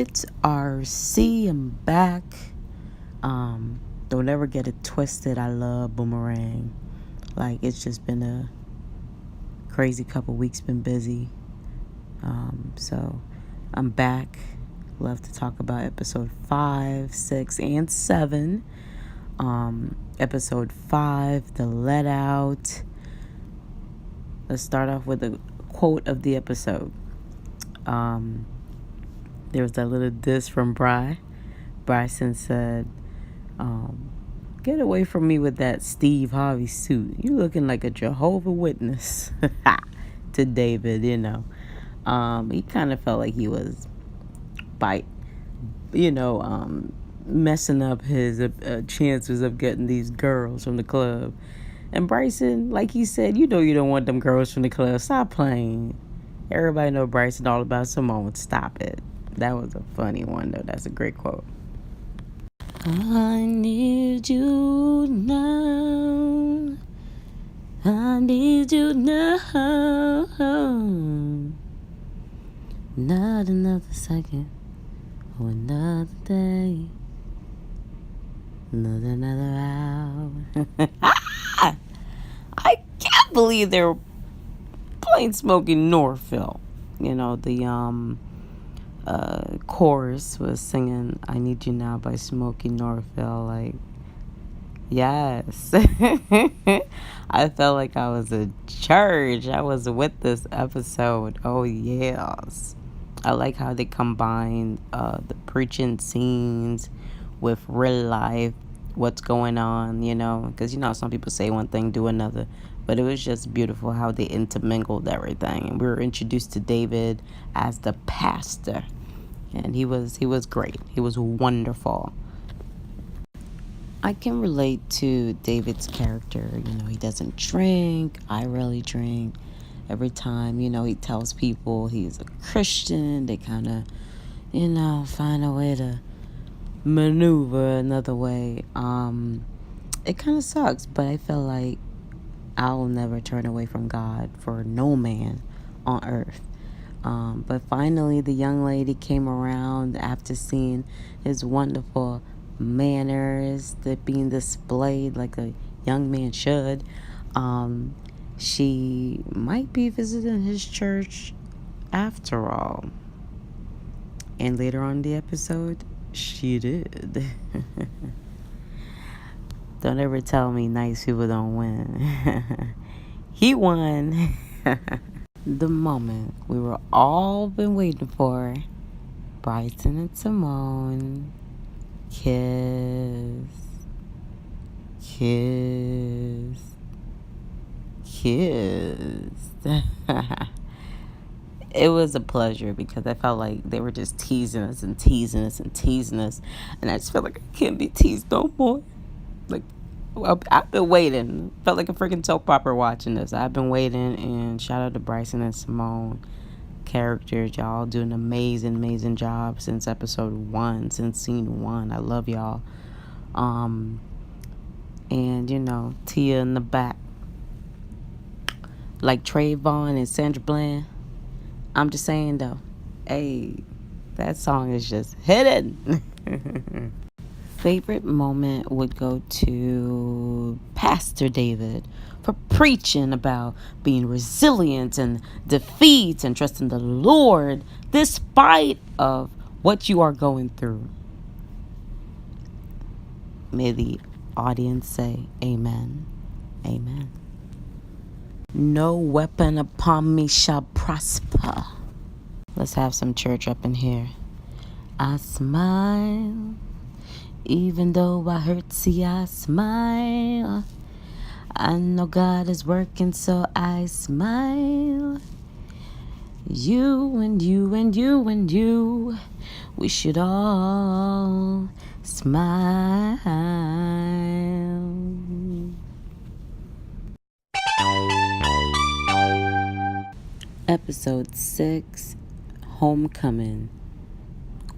It's RC. I'm back. Don't ever get it twisted. I love Boomerang. Like, it's just been a crazy couple weeks, been busy. So I'm back. Love to talk about episode 5, 6, and 7. Episode 5, the let out. Let's start off with a quote of the episode. There was that little diss from Bryson said, get away from me with that Steve Harvey suit. You looking like a Jehovah Witness. To David, He kind of felt like he was messing up his chances of getting these girls from the club. And Bryson, like he said, you don't want them girls from the club. Stop playing. Everybody know Bryson all about Simone. Stop it. That was a funny one, though. That's a great quote. I need you now. I need you now. Not another second or another day. Not another hour. I can't believe they're playing Smokey Norville. The chorus was singing I Need You Now by Smokey Norville. Like, yes. I felt like I was at church. I was with this episode. Oh, yes. I like how they combined the preaching scenes with real life, what's going on, because, some people say one thing, do another. But it was just beautiful how they intermingled everything. And we were introduced to David as the pastor. And he was great. He was wonderful. I can relate to David's character. He doesn't drink. I really drink. Every time, he tells people he's a Christian, they kind of, find a way to maneuver another way. It kind of sucks, but I feel like I'll never turn away from God for no man on earth. But finally, the young lady came around after seeing his wonderful manners that being displayed like a young man should. She might be visiting his church after all. And later on in the episode, she did. Don't ever tell me nice people don't win. He won. The moment we were all been waiting for. Bryson and Simone. Kiss. It was a pleasure because I felt like they were just teasing us. And I just felt like I can't be teased no more. Like, I've been waiting. Felt like a freaking soap opera watching this. I've been waiting, and shout out to Bryson and Simone. Characters, y'all do an amazing job since episode 1, since scene 1. I love y'all. And Tia in the back, like Trayvon and Sandra Bland. I'm just saying though, hey, that song is just hidden. Favorite moment would go to Pastor David for preaching about being resilient and defeat and trusting the Lord despite of what you are going through. May the audience say amen. Amen. No weapon upon me shall prosper. Let's have some church up in here. I smile. Even though I hurt, see, I smile. I know God is working, so I smile. You and you and you and you, we should all smile. Episode 6, Homecoming.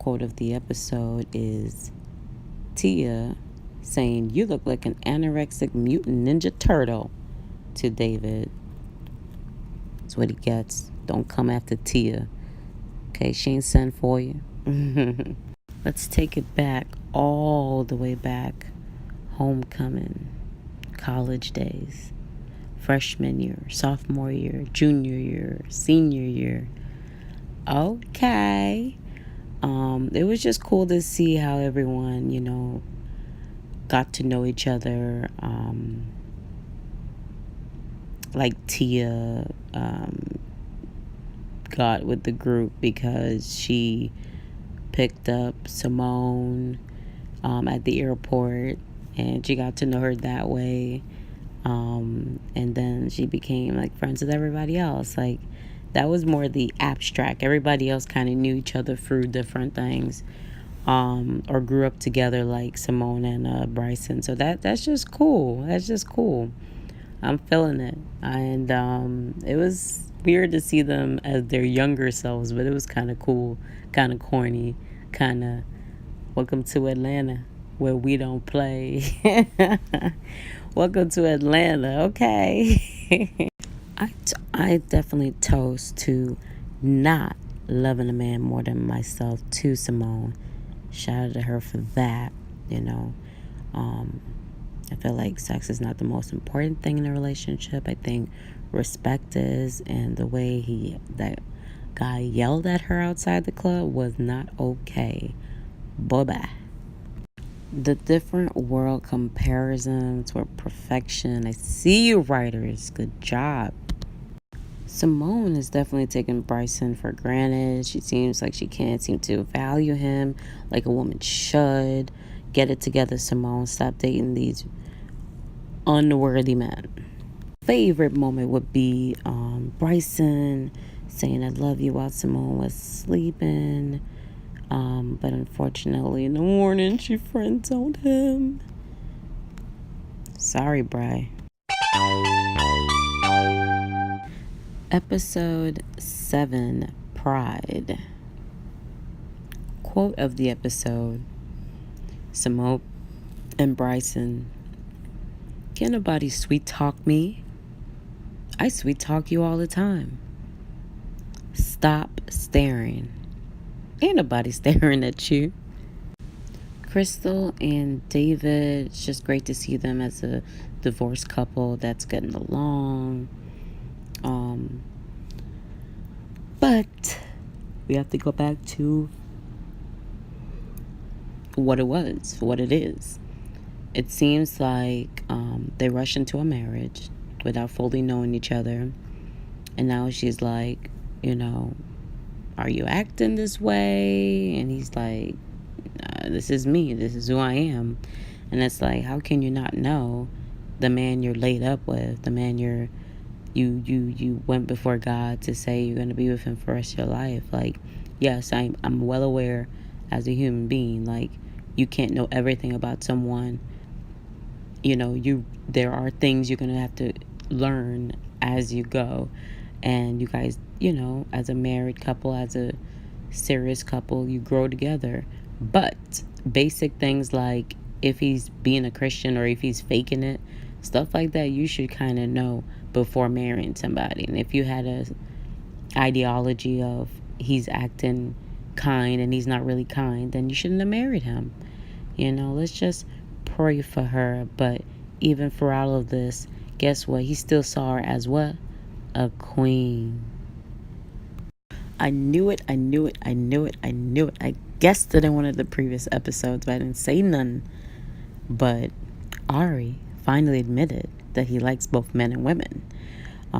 Quote of the episode is Tia saying, "You look like an anorexic mutant ninja turtle," to David. That's what he gets. Don't come after Tia. Okay, she ain't sent for you. Let's take it back, all the way back. Homecoming, college days, freshman year, sophomore year, junior year, senior year. Okay. It was just cool to see how everyone, got to know each other. Like Tia got with the group because she picked up Simone at the airport, and she got to know her that way. And then she became like friends with everybody else. Like, that was more the abstract. Everybody else kind of knew each other through different things, or grew up together, like Simone and Bryson. So that's just cool. That's just cool. I'm feeling it. And it was weird to see them as their younger selves, but it was kind of cool, kind of corny, kind of welcome to Atlanta where we don't play. Welcome to Atlanta, okay? I definitely toast to not loving a man more than myself, to Simone. Shout out to her for that, I feel like sex is not the most important thing in a relationship. I think respect is, and the way that guy yelled at her outside the club was not okay. Bye-bye. The different world comparisons were perfection. I see you, writers. Good job. Simone is definitely taking Bryson for granted. She seems like she can't seem to value him like a woman should. Get it together, Simone. Stop dating these unworthy men. Favorite moment would be Bryson saying I love you while Simone was sleeping. But unfortunately, in the morning, she friend-zoned him. Sorry, Bri. Episode 7, Pride. Quote of the episode: Simone and Bryson, can't nobody sweet talk me. I sweet talk you all the time. Stop staring. Ain't nobody staring at you. Crystal and David, it's just great to see them as a divorced couple that's getting along. But we have to go back to what it was, what it is. It seems like they rushed into a marriage without fully knowing each other. And now she's like, are you acting this way? And he's like, this is me. This is who I am. And it's like, how can you not know the man you're laid up with, the man you went before God to say you're going to be with him for the rest of your life? Like, yes, I'm well aware as a human being, like, you can't know everything about someone. There are things you're going to have to learn as you go. And you guys, as a married couple, as a serious couple, you grow together. But basic things like if he's being a Christian or if he's faking it, stuff like that, you should kind of know before marrying somebody. And if you had a ideology of he's acting kind and he's not really kind, then you shouldn't have married him. Let's just pray for her. But even for all of this, guess what? He still saw her as what? A queen. I knew it. I guessed it in one of the previous episodes, but I didn't say none. But Ari finally admitted that he likes both men and women.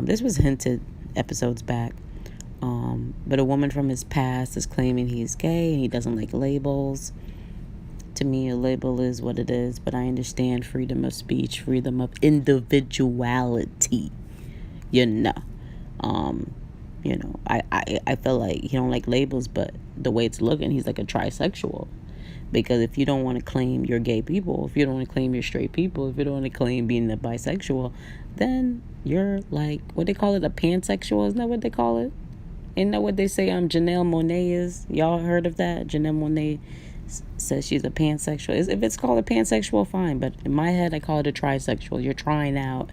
This was hinted episodes back. But a woman from his past is claiming he's gay and he doesn't like labels. To me, a label is what it is, but I understand freedom of speech, freedom of individuality. I feel like he don't like labels, but the way it's looking, he's like a trisexual. Because if you don't want to claim you're gay people, if you don't want to claim you're straight people, if you don't want to claim being a bisexual, then you're like, what they call it, a pansexual? Isn't that what they call it? Isn't that what they say Janelle Monáe is? Y'all heard of that? Janelle Monáe says she's a pansexual. If it's called a pansexual, fine. But in my head, I call it a trisexual. You're trying out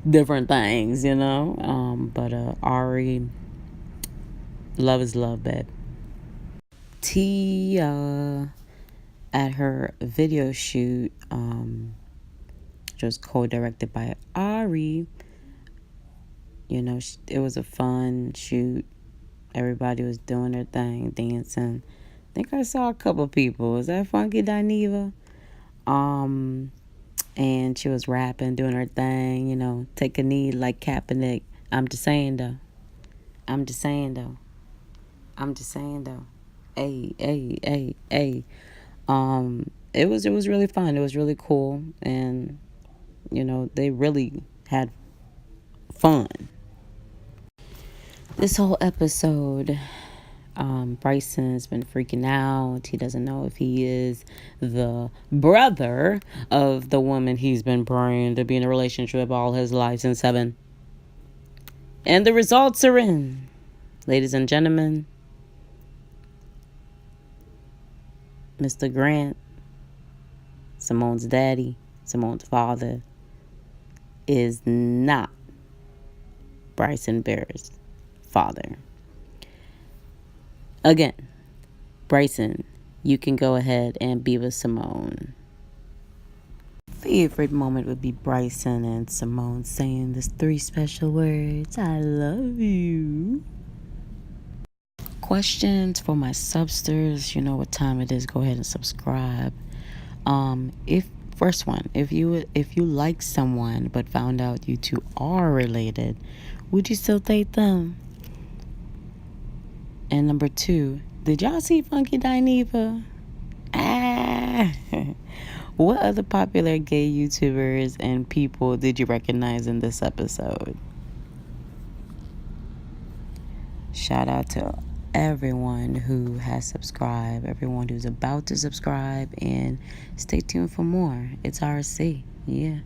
different things, But Ari, love is love, babe. T at her video shoot, which was co-directed by Ari. You know, it was a fun shoot. Everybody was doing their thing, dancing. I think I saw a couple people. Was that Funky Dineva? And she was rapping, doing her thing, you know, take a knee like Kaepernick. I'm just saying though. Hey, hey, hey, hey. It was really fun. It was really cool, and you know, they really had fun. This whole episode, Bryson's been freaking out. He doesn't know if he is the brother of the woman he's been praying to be in a relationship all his life since 7. And the results are in. Ladies and gentlemen, Mr. Grant, Simone's daddy, Simone's father, is not Bryson Bear's father. Again, Bryson, you can go ahead and be with Simone. Favorite moment would be Bryson and Simone saying these 3 special words. I love you. Questions for my substers. You know what time it is. Go ahead and subscribe. If you like someone but found out you two are related, would you still date them? And number 2, did y'all see Funky Dineva? What other popular gay YouTubers and people did you recognize in this episode? Shout out to everyone who has subscribed, everyone who's about to subscribe, and stay tuned for more. It's RC. Yeah.